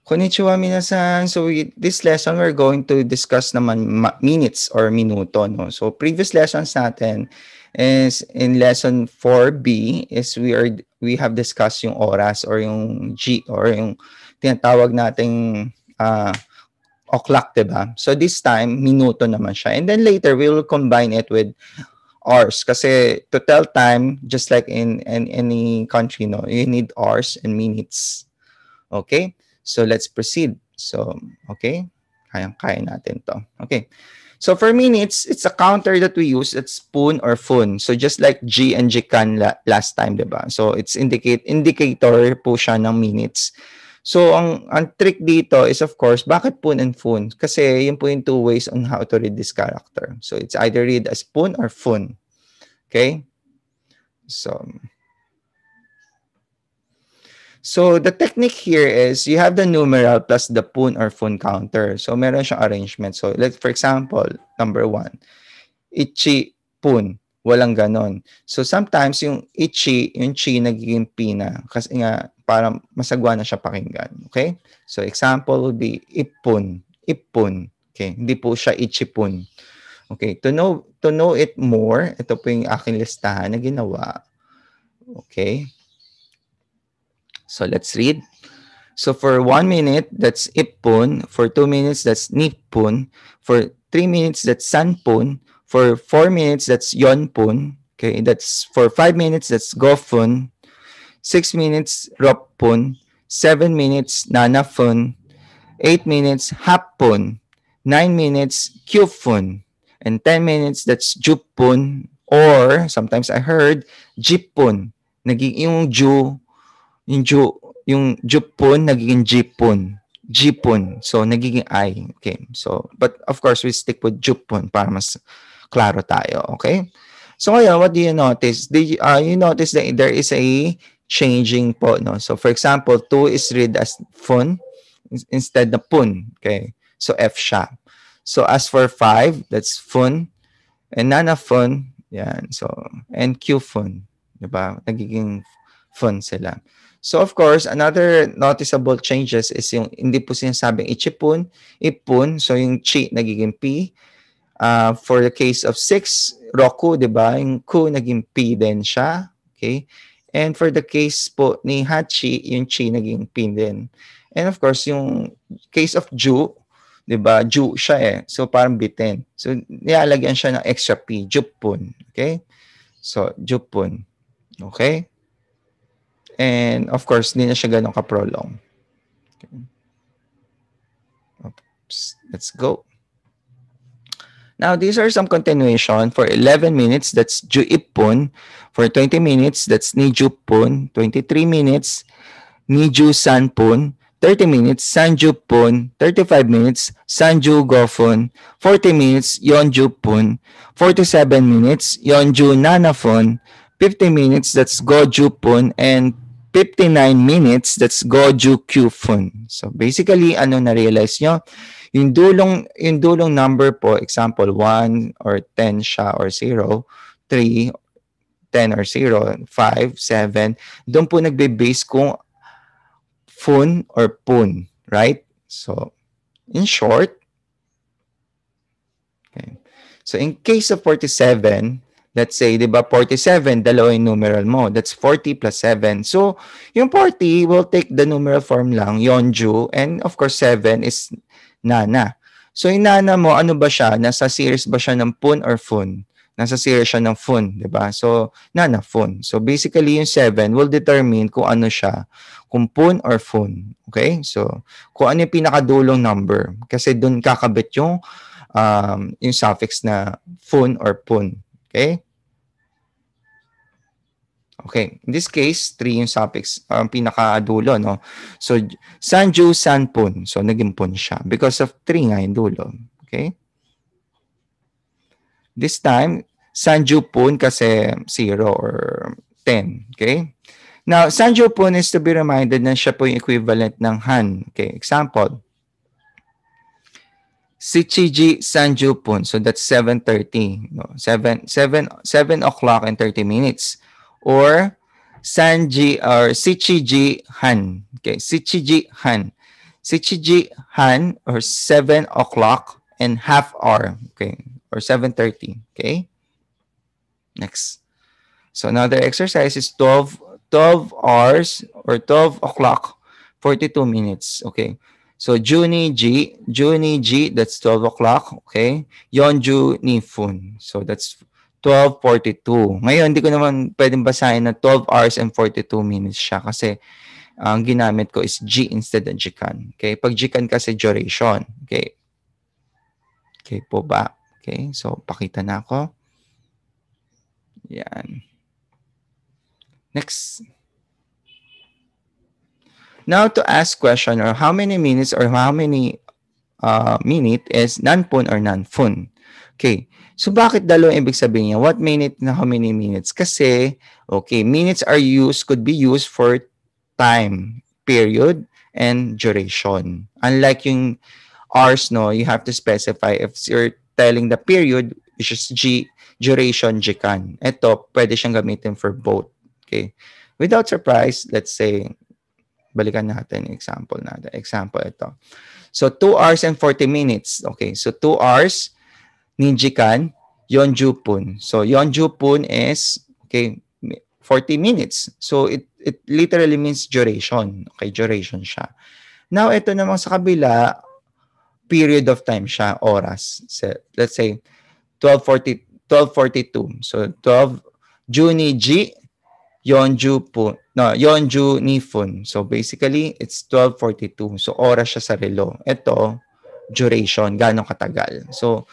Konnichiwa minasan. So this lesson we're going to discuss naman minutes or minuto, no. So previous lessons natin is in lesson 4B is we have discussed yung oras or yung G or yung tinatawag nating o'clock, diba? So this time minuto naman siya. And then later we will combine it with hours kasi to tell time just like in any country, no, you need hours and minutes. Okay? So let's proceed. So, okay. Kaya natin to. Okay. So for minutes, it's a counter that we use. It's spoon or fun. So just like G and Gcan last time, diba? So it's indicator po siya ng minutes. So ang trick dito is of course, bakit poon and fun? Kasi yun po yung two ways on how to read this character. So it's either read as poon or fun. Okay? So the technique here is you have the numeral plus the poon or fun counter. So meron siyang arrangement. So let's, for example, number 1, ichi poon. Walang ganon. So sometimes yung ichi, yung chi nagiging pi na kasi nga parang masagwa na siya pakinggan. Okay? So example would be ipun. Ipun. Okay? Hindi po siya ichipun. Okay? To know it more, ito po yung aking listahan na ginawa. Okay? So let's read. So for 1 minute, that's ipun. For 2 minutes, that's nipun. For 3 minutes, that's sanpun. For 4 minutes, that's yonpun. Okay, that's for 5 minutes, that's gofun. 6 minutes, roppun. 7 minutes, nanafun. 8 minutes, hapun. 9 minutes, kyufun. And 10 minutes, that's jupun. Or sometimes I heard jipun. Yung jupun nagiging jipun. So nagiging I. Okay. So but of course we stick with jupun para mas klaro tayo, okay? So ngayon, what do you notice? You notice that there is a changing po, no? So for example, 2 is read as fun instead of pun, okay? So F siya. So as for 5, that's fun and nana fun, yan. So and Q fun, diba? Nagiging fun sila. So of course, another noticeable changes is yung hindi po sinasabing ichipun, ipun. So yung chi nagiging P. For the case of 6, roku, diba? Yung ku naging P din siya. Okay? And for the case po ni hachi, yung chi naging P din. And of course, yung case of ju, diba? Ju siya eh. So parang bitin. So nilalagyan siya ng extra P, jupun. Okay? So jupun. Okay? And of course, hindi na siya ganun ka-prolong. Okay. Oops. Let's go. Now, these are some continuation. For 11 minutes, that's Juipun. For 20 minutes, that's Nijupun. 23 minutes, Niju Sanpun. 30 minutes, Sanjupun. 35 minutes, Sanju Gofun. 40 minutes, Yonjupun. 47 minutes, Yonju Nanafun. 50 minutes, that's Gojupun. And 59 minutes, that's Goju Kyufun. So basically, ano na-realize nyo? Yung dulong number po, example, 1 or 10 siya or 0, 3, 10 or 0, 5, 7, doon po nagbe-base kung fun or pun, right? So, in short, okay. So in case of 47, let's say, di ba, 47, dalawa yung numeral mo. That's 40 plus 7. So, yung 40 will take the numeral form lang, yonju, and of course, 7 is nana. So, yung nana mo, ano ba siya? Nasa series ba siya ng pun or fun? Nasa series siya ng fun, di ba? So, nana, fun. So, basically, yung 7 will determine kung ano siya, kung pun or fun. Okay? So, kung ano yung pinakadulong number. Kasi dun kakabit yung suffix na fun or pun. Okay? Okay, in this case, 3 yung suffix, pinakadulo, no? So, Sanju Sanpun. So, naging pun siya because of 3 nga yung dulo. Okay? This time, Sanju Pun kasi 0 or 10. Okay? Now, Sanju Pun is to be reminded na siya po yung equivalent ng Han. Okay, example. Shichiji Sanju Pun. So, that's 7:30. No? 7 o'clock and 30 minutes. Or Shichiji Han. Okay, Shichiji Han. Shichiji Han, or 7 o'clock and half hour. Okay. Or 7:30. Okay. Next. So another exercise is 12 hours or 12 o'clock, 42 minutes. Okay. So Juni G, that's 12 o'clock. Okay. Yeonju ni Fun. So that's 12:42. Ngayon, hindi ko naman pwedeng basahin na 12 hours and 42 minutes siya kasi ang ginamit ko is G instead of Jikan. Okay. Pag Jikan kasi duration. Okay. Okay po ba? Okay. So, pakita na ako. Yan. Next. Now to ask question or how many minutes or how many minute is nanpun or nanfun. Okay. So bakit dalawang ibig sabihin niya? What minute na how many minutes? Kasi, okay, minutes are used, could be used for time, period, and duration. Unlike yung hours, no, you have to specify if you're telling the period, which is G, duration, Jikan. Ito, pwede siyang gamitin for both. Okay. Without surprise, let's say, balikan natin example natin. Example ito. So, 2 hours and 40 minutes. Okay. So, 2 hours, Ninjikan, Yeonjupun. So, Yeonjupun is, okay, 40 minutes. So, it literally means duration. Okay, duration siya. Now, ito naman sa kabila, period of time siya, oras. So, let's say, 12:42. So, 12, Juni G, Yeonju ni Fun. So, basically, it's 12:42. So, oras siya sa relo. Ito, duration, gano'ng katagal. So,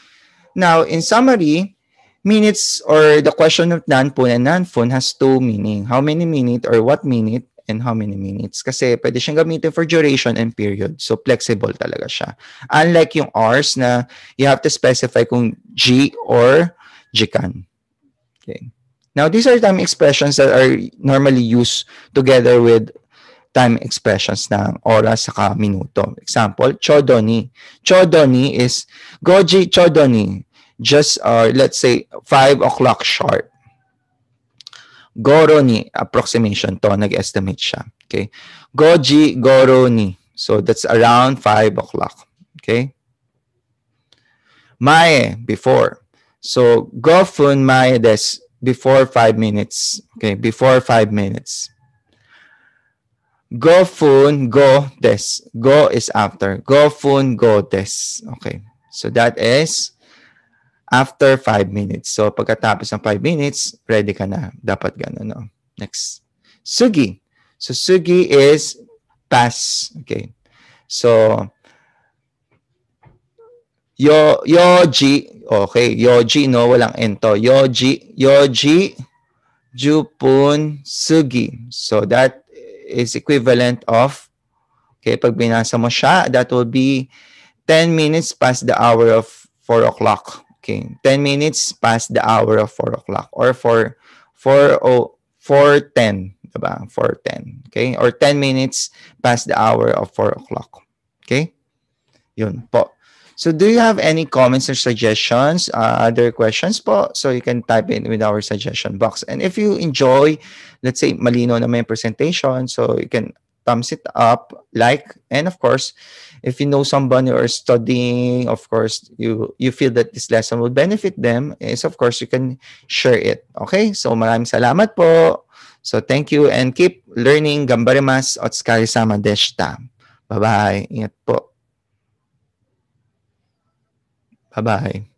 now, in summary, minutes or the question of nanpun and nanfun has two meaning. How many minutes or what minute and how many minutes. Kasi pwede siyang gamitin for duration and period. So, flexible talaga siya. Unlike yung hours na you have to specify kung G or Jikan. Okay. Now, these are time expressions that are normally used together with time expressions ng oras saka minuto. Example, chodoni. Chodoni is goji chodoni. Just, let's say, 5 o'clock sharp. Goro ni, approximation to, nag-estimate siya. Okay. Goji goro ni. So, that's around 5 o'clock. Okay. Mae, before. So, gofun mae des, before 5 minutes. Okay, before 5 minutes. Go fun, go des. Go is after. Go fun, go des. Okay. So that is after 5 minutes. So pagkatapos ng 5 minutes, ready ka na. Dapat gano'n, no? Next. Sugi. So sugi is pass. Okay. So yoji. Okay. Yoji, no? Walang ento. Yoji, jupun, sugi. So that is equivalent of, okay, pag binasa mo siya, that will be 10 minutes past the hour of 4 o'clock. Okay, 10 minutes past the hour of 4 o'clock or 4:10, diba? 4:10, okay? Or 10 minutes past the hour of 4 o'clock. Okay? Yun po. So do you have any comments or suggestions, other questions po? So you can type in with our suggestion box. And if you enjoy, let's say, malino na may presentation, so you can thumbs it up, like, and of course, if you know somebody or studying, of course, you feel that this lesson will benefit them, is of course, you can share it. Okay? So maraming salamat po. So thank you and keep learning. Gambarimasu otsukaresama deshita. Bye-bye. Ingat po. Bye-bye.